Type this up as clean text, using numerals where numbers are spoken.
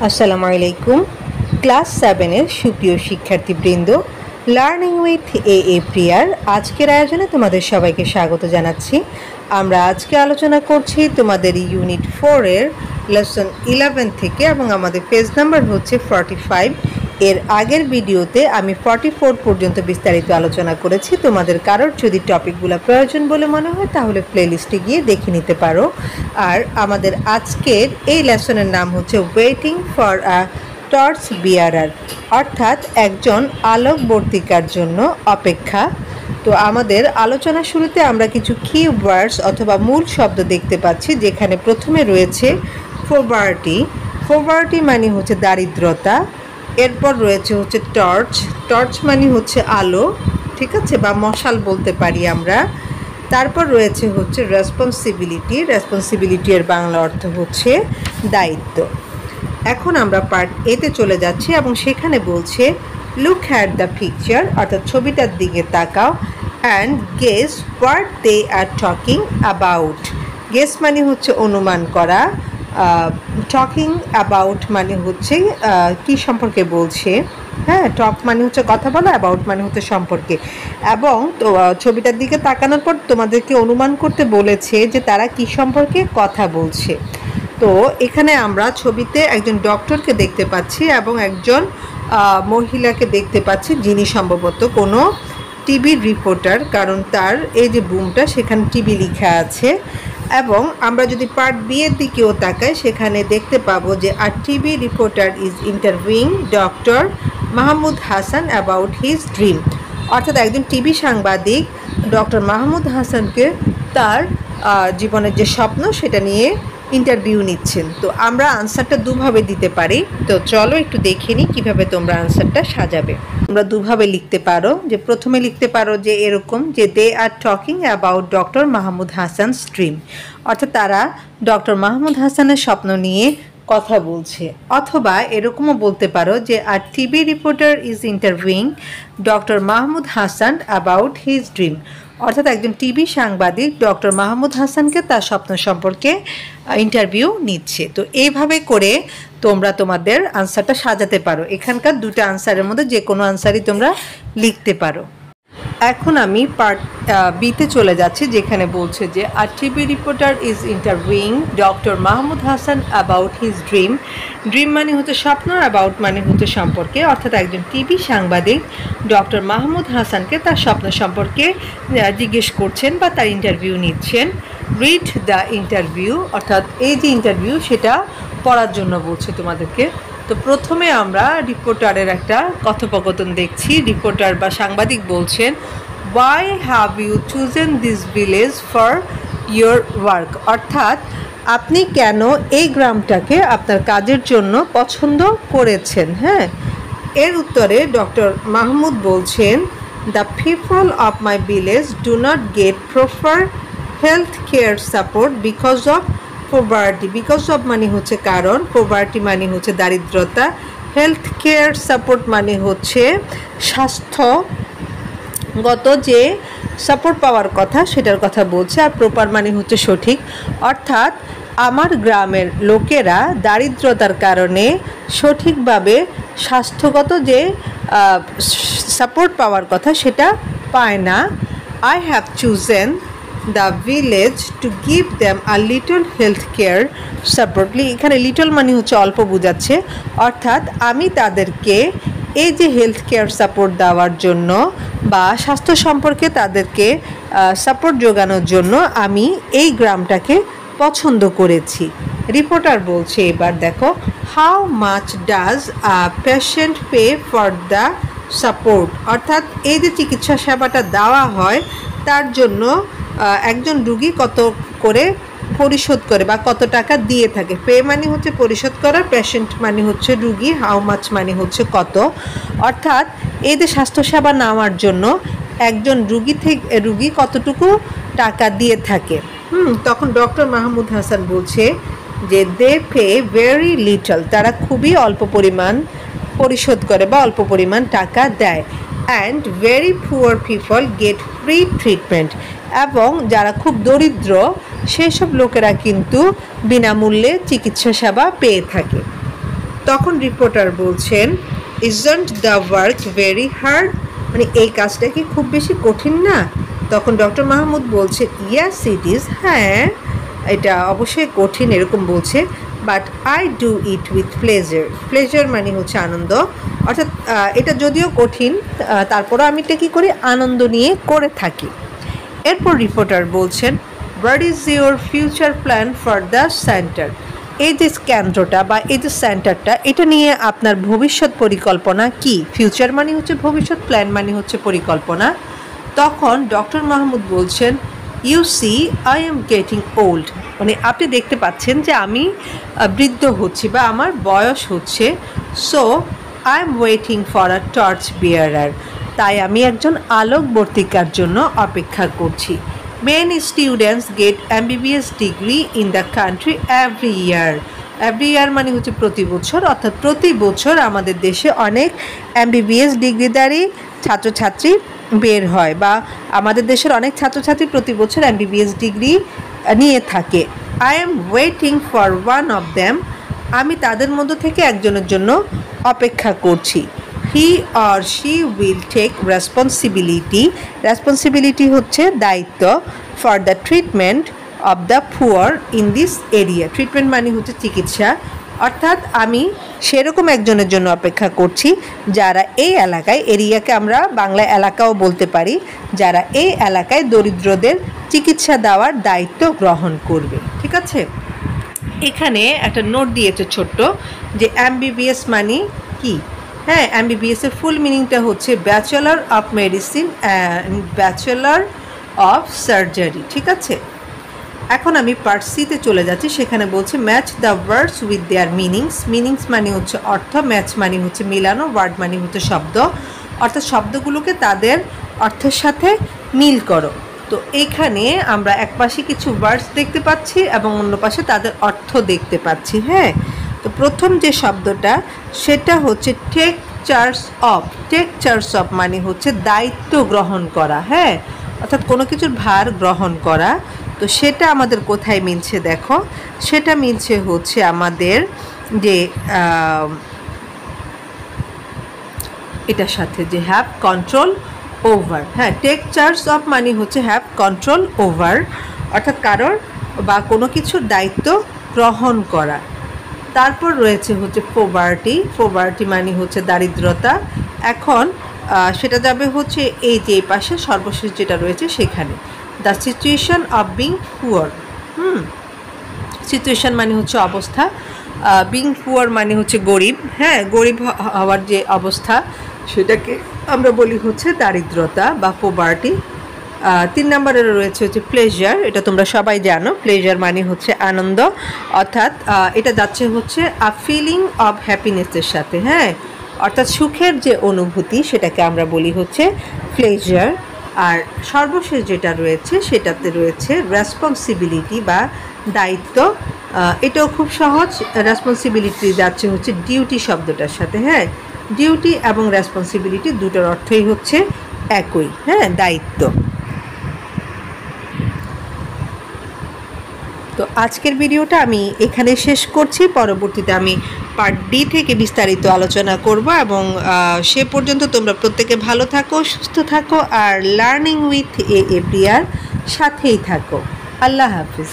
আসসালামু আলাইকুম। ক্লাস 7 এর সুপ্রিয় শিক্ষার্থীবৃন্দ, লার্নিং উইথ এ প্রিয়ার আজকের আয়োজনে তোমাদের সবাইকে স্বাগত জানাচ্ছি। আমরা আজকে আলোচনা করছি তোমাদের ইউনিট 4 এর লেসন 11 থেকে এবং আমাদের পেজ নাম্বার হচ্ছে 45। এর আগের ভিডিওতে আমি 44 পর্যন্ত বিস্তারিত আলোচনা করেছি। তোমাদের কারোর যদি টপিকগুলো প্রয়োজন বলে মনে হয় তাহলে প্লেলিস্টে গিয়ে দেখে নিতে পারো। আর আমাদের আজকের এই লেসনের নাম হচ্ছে waiting for a torch bearer, অর্থাৎ একজন আলোকবর্তিকার জন্য অপেক্ষা। তো আমাদের আলোচনা শুরুতে আমরা কিছু কি ওয়ার্ডস অথবা মূল শব্দ দেখতে পাচ্ছি, যেখানে প্রথমে রয়েছে পভার্টি। পভার্টি মানে হচ্ছে দারিদ্রতা। এরপর রয়েছে হচ্ছে টর্চ। টর্চ মানে হচ্ছে আলো, ঠিক আছে, বা মশাল বলতে পারি আমরা। তারপর রয়েছে হচ্ছে রেসপন্সিবিলিটি। রেসপন্সিবিলিটি এর বাংলা অর্থ হচ্ছে দায়িত্ব। এখন আমরা পার্ট এতে চলে যাচ্ছি এবং সেখানে বলছে লুক অ্যাট দ্য পিকচার, অর্থাৎ ছবিটার দিকে তাকাও, and guess what they are talking about. Guess মানে হচ্ছে অনুমান করা, টকিং অ্যাবাউট মানে হচ্ছে কি সম্পর্কে বলছে। হ্যাঁ, টক মানে হচ্ছে কথা বলা, অ্যাবাউট মানে হচ্ছে সম্পর্কে। এবং তো ছবিটার দিকে তাকানোর পর তোমাদেরকে অনুমান করতে বলেছে যে তারা কি সম্পর্কে কথা বলছে। তো এখানে আমরা ছবিতে একজন ডক্টরকে দেখতে পাচ্ছি এবং একজন মহিলাকে দেখতে পাচ্ছি, যিনি সম্ভবত কোনো টিভির রিপোর্টার, কারণ তার এই যে বুমটা সেখানে টিভি লেখা আছে। এবং আমরা যদি পার্ট বি এর দিকেও তাকাই, সেখানে দেখতে পাবো যে আর TV reporter is interviewing doctor Mahmud Hasan about his dream, অর্থাৎ একজন টিভি সাংবাদিক ডক্টর মাহমুদ হাসানকে তার জীবনের যে স্বপ্ন সেটা নিয়ে ইন্টারভিউ নিচ্ছেন। তো আমরা আনসারটা দুভাবে দিতে পারি। তো চলো একটু দেখে নিই কীভাবে তোমরা আনসারটা সাজাবে। তোমরা দুভাবে লিখতে পারো। যে প্রথমে লিখতে পারো যে এরকম, যে they are talking about doctor Mahmud Hasan's dream, অর্থাৎ তারা ডক্টর মাহমুদ হাসানের স্বপ্ন নিয়ে কথা বলছে। অথবা এরকমও বলতে পারো যে আর TV reporter is interviewing doctor Mahmud Hasan about his dream, অর্থাৎ একজন টিভি সাংবাদিক ডক্টর মাহমুদ হাসানকে তার স্বপ্ন সম্পর্কে ইন্টারভিউ নিচ্ছে। তো এইভাবে করে তোমরা তোমাদের আনসারটা সাজাতে পারো। এখানকার দুটো আনসারের মধ্যে যে কোনো আনসারই তোমরা লিখতে পারো। এখন আমি পার্ট বিতে চলে যাচ্ছি, যেখানে বলছে যে আর TV reporter is interviewing doctor Mahmud Hasan about his dream. Dream মানে হচ্ছে স্বপ্ন, অ্যাবাউট মানে হচ্ছে সম্পর্কে, অর্থাৎ একজন টিভি সাংবাদিক ডক্টর মাহমুদ হাসানকে তার স্বপ্ন সম্পর্কে জিজ্ঞেস করছেন বা তার ইন্টারভিউ নিচ্ছেন। রিড দ্য ইন্টারভিউ, অর্থাৎ এই যে ইন্টারভিউ সেটা পড়ার জন্য বলছে তোমাদেরকে। তো প্রথমে আমরা রিপোর্টারের একটা কথোপকথন দেখছি। রিপোর্টার বা সাংবাদিক বলছেন, why have you chosen this village for your work, অর্থাৎ আপনি কেন এই গ্রামটাকে আপনার কাজের জন্য পছন্দ করেছেন। হ্যাঁ, এর উত্তরে ডক্টর মাহমুদ বলছেন, the people of my village do not get proper health care support because of poverty. Because of মানে হচ্ছে কারণ, পভার্টি মানে হচ্ছে দারিদ্রতা, হেলথ কেয়ার সাপোর্ট মানে হচ্ছে স্বাস্থ্যগত যে সাপোর্ট পাওয়ার কথা সেটার কথা বলছে। আর প্রপার মানে হচ্ছে সঠিক, অর্থাৎ আমার গ্রামের লোকেরা দারিদ্রতার কারণে সঠিকভাবে স্বাস্থ্যগত যে সাপোর্ট পাওয়ার কথা সেটা পায় না। I have chosen the village to give them a little health care সাপোর্টলি। এখানে লিটল মানে হচ্ছে অল্প বোঝাচ্ছে, অর্থাৎ আমি তাদেরকে এই যে হেলথ কেয়ার সাপোর্ট দেওয়ার জন্য বা স্বাস্থ্য সম্পর্কে তাদেরকে সাপোর্ট যোগানোর জন্য আমি এই গ্রামটাকে পছন্দ করেছি। রিপোর্টার বলছে, এবার দেখো, how much does a patient pay for the support, অর্থাৎ এই যে চিকিৎসা সেবাটা দেওয়া হয় তার জন্য একজন রুগী কত করে পরিশোধ করে বা কত টাকা দিয়ে থাকে। পে মানে হচ্ছে পরিশোধ করা, পেশেন্ট মানে হচ্ছে রুগী, হাউ মাচ মানে হচ্ছে কত, অর্থাৎ এই যে স্বাস্থ্যসেবা নেওয়ার জন্য একজন রুগী কতটুকু টাকা দিয়ে থাকে। তখন ডক্টর মাহমুদ হাসান বলছে যে দে পে ভেরি লিটল, তারা খুবই অল্প পরিমাণ পরিশোধ করে বা অল্প পরিমাণ টাকা দেয়। And very poor people gate free treatment, এবং যারা খুব দরিদ্র সেসব লোকেরা কিন্তু বিনামূল্যে চিকিৎসা সেবা পেয়ে থাকে। তখন রিপোর্টার বলছেন, isn't the work very hard, মানে এই কাজটা কি খুব বেশি কঠিন না? তখন ডক্টর মাহমুদ বলছে, ইয়াস ইট ইজ, হ্যাঁ এটা অবশ্যই কঠিন, এরকম বলছে, but I do it with pleasure. Pleasure মানে হচ্ছে আনন্দ, অর্থাৎ এটা যদিও কঠিন তারপরও আমি এটা কী করি, আনন্দ নিয়ে করে থাকি। এরপর রিপোর্টার বলছেন, what is your future plan for the centre? এই যে কেন্দ্রটা বা এই যে সেন্টারটা, এটা নিয়ে আপনার ভবিষ্যৎ পরিকল্পনা কি? ফিউচার মানে হচ্ছে ভবিষ্যৎ, প্ল্যান মানে হচ্ছে পরিকল্পনা। তখন ডক্টর মাহমুদ বলছেন, you see I am getting old, মানে আপনি দেখতে পাচ্ছেন যে আমি বৃদ্ধ হচ্ছি বা আমার বয়স হচ্ছে, so I am waiting for a torch bearer, তাই আমি একজন আলোকবর্তিকার জন্য অপেক্ষা করছি। Many students get MBBS degree in the country every year. Every year মানে হচ্ছে প্রতি বছর, অর্থাৎ প্রতি বছর আমাদের দেশে অনেক MBBS ডিগ্রিধারী ছাত্রছাত্রী বের হয়, বা আমাদের দেশের অনেক ছাত্রছাত্রী প্রতি বছর MBBS ডিগ্রি নিয়ে থাকে। I am waiting for one of them, আমি তাদের মধ্য থেকে একজনের জন্য অপেক্ষা করছি। He or she will take responsibility, responsibility হচ্ছে দায়িত্ব, for the treatment of the poor in this area. Treatment মানে হচ্ছে চিকিৎসা, অর্থাৎ আমি সেরকম একজনের জন্য অপেক্ষা করছি যারা এই এলাকায়, এরিয়াকে আমরা বাংলা এলাকাও বলতে পারি, যারা এই এলাকায় দরিদ্রদের চিকিৎসা দেওয়ার দায়িত্ব গ্রহণ করবে। ঠিক আছে, এখানে একটা নোট দিয়েছে ছোট্ট, যে MBBS মানে কি? হ্যাঁ, MBBS এর ফুল মিনিংটা হচ্ছে bachelor of medicine and bachelor of surgery. ঠিক আছে, এখন আমি পার্ট সিতে চলে যাচ্ছি, সেখানে বলছে match the words with their meanings. Meanings মানে হচ্ছে অর্থ, ম্যাচ মানে হচ্ছে মিলানো, ওয়ার্ড মানে হচ্ছে শব্দ, অর্থাৎ শব্দগুলোকে তাদের অর্থের সাথে মিল করো। তো এখানে আমরা এক পাশে কিছু ওয়ার্ডস দেখতে পাচ্ছি এবং অন্য পাশে তাদের অর্থ দেখতে পাচ্ছি। হ্যাঁ, তো প্রথম যে শব্দটা সেটা হচ্ছে take charge of. Take charge of মানে হচ্ছে দায়িত্ব গ্রহণ করা, হ্যাঁ, অর্থাৎ কোনো কিছুর ভার গ্রহণ করা। তো সেটা আমাদের কোথায় মিলছে দেখো, সেটা মিলছে হচ্ছে আমাদের যে এটার সাথে, যে হ্যাভ কন্ট্রোল ওভার। হ্যাঁ, টেক চার্জ অফ মানে হচ্ছে হ্যাভ কন্ট্রোল ওভার, অর্থাৎ কারোর বা কোনো কিছুর দায়িত্ব গ্রহণ করা। তারপর রয়েছে হচ্ছে পোভার্টি। পোভার্টি মানে হচ্ছে দারিদ্রতা। এখন সেটা যাবে হচ্ছে এই যে পাশে সর্বশেষ যেটা রয়েছে সেখানে, the situation of being poor. Situation মানে হচ্ছে অবস্থা, বিং পুয়ার মানে হচ্ছে গরিব। হ্যাঁ, গরিব হওয়ার যে অবস্থা সেটাকে আমরা বলি হচ্ছে দারিদ্রতা বা পোভার্টি। 3 নম্বরে রয়েছে হচ্ছে প্লেজার। এটা তোমরা সবাই জানো, প্লেজার মানে হচ্ছে আনন্দ, অর্থাৎ এটা যাচ্ছে হচ্ছে আ ফিলিং অফ হ্যাপিনেসের সাথে। হ্যাঁ, অর্থাৎ সুখের যে অনুভূতি সেটাকে আমরা বলি হচ্ছে প্লেজার। আর সর্বশেষ যেটা রয়েছে সেটাতে রয়েছে রেসপন্সিবিলিটি বা দায়িত্ব। এটাও খুব সহজ, রেসপন্সিবিলিটি যাচ্ছে হচ্ছে ডিউটি শব্দটার সাথে। হ্যাঁ, ডিউটি এবং রেসপন্সিবিলিটি দুটোর অর্থই হচ্ছে একই। হ্যাঁ, দায়িত্ব। তো আজকের ভিডিওটা আমি এখানে শেষ করছি, পরবর্তীতে আমি পার্ট ডি থেকে বিস্তারিত আলোচনা করব, এবং সে পর্যন্ত তোমরা প্রত্যেকে ভালো থাকো, সুস্থ থাকো, আর লার্নিং উইথ এ প্রিয়ার সাথেই থাকো। আল্লাহ হাফিজ।